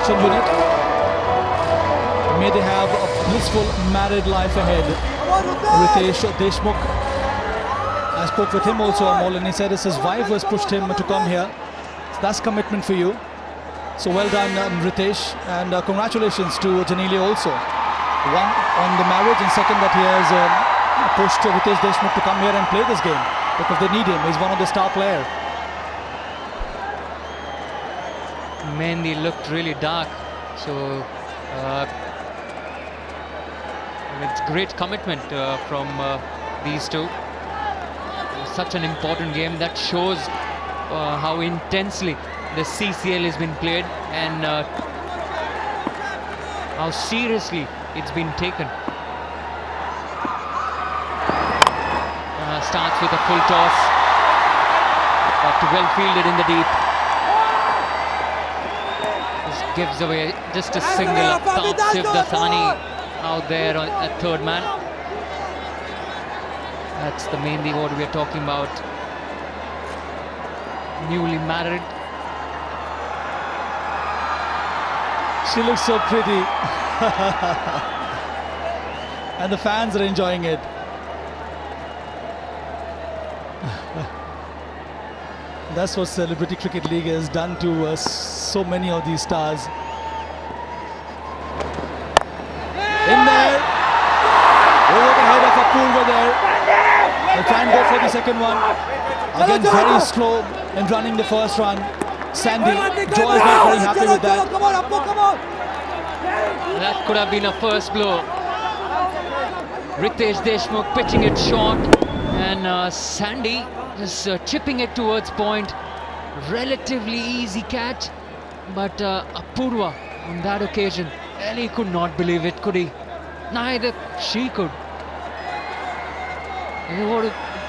production unit. May they have a blissful married life ahead. Riteish Deshmukh, I spoke with him also, Amol, and he said it's his wife who has pushed him to come here. So that's commitment for you. So well done, Riteish, and congratulations to Genelia also. One, on the marriage, and second, that he has pushed Riteish Deshmukh to come here and play this game because they need him. He's one of the star players. Mehendi looked really dark, so it's great commitment from these two. Such an important game that shows how intensely the CCL has been played and how seriously it's been taken. Starts with a full toss, but well fielded in the deep. This gives away just a single up. Shiv Dasani out there at third man. That's the main thing what we are talking about. Newly married. She looks so pretty. And the fans are enjoying it. That's what Celebrity Cricket League has done to so many of these stars. In there. Over the head of Apurva there. They'll try and go for the second one. Again, very slow in running the first run. Sandy, Joe is not very happy with that. That could have been a first blow. Riteish Deshmukh pitching it short, and Sandy just chipping it towards point. Relatively easy catch, but Apurva on that occasion, he could not believe it, could he? Neither she could. It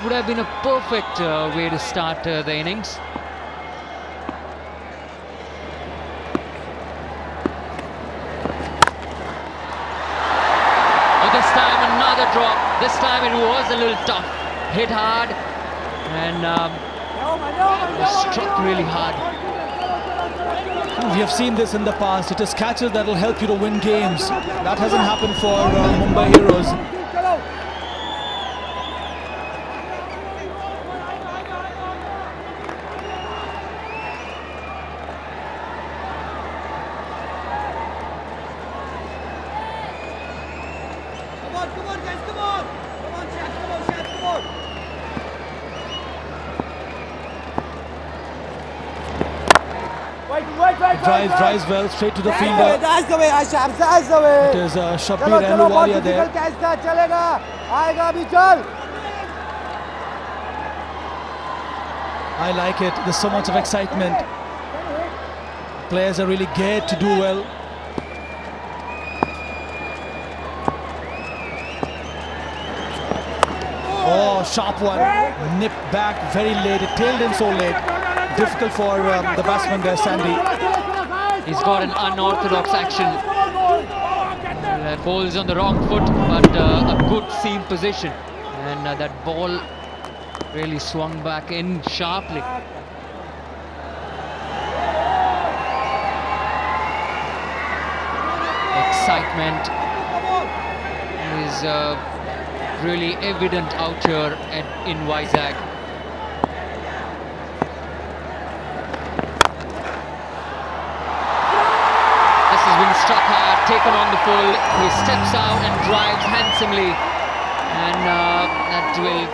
would have been a perfect way to start the innings. This time another drop. This time it was a little tough. Hit hard and struck really hard. We have seen this in the past. It is catches that will help you to win games. That hasn't happened for Mumbai Heroes. Come on, guys, come on! Come on, Shaq, come on, Shaq, come on! Drives well, straight to the fielder. That's the way, Ashab, that's the way! It is Shabbir Ahluwalia there. Catch tha, chalega! Aayega abhi, chal! I like it. There's so much of excitement. Players are really geared to do well. Oh, sharp one. Nipped back very late. It tailed in so late. Difficult for the batsman there, Sandy. He's got an unorthodox action. Ball is on the wrong foot, but a good seam position. And that ball really swung back in sharply. Excitement is really evident out here in Vizag. This has been struck hard, taken on the full. He steps out and drives handsomely, and that will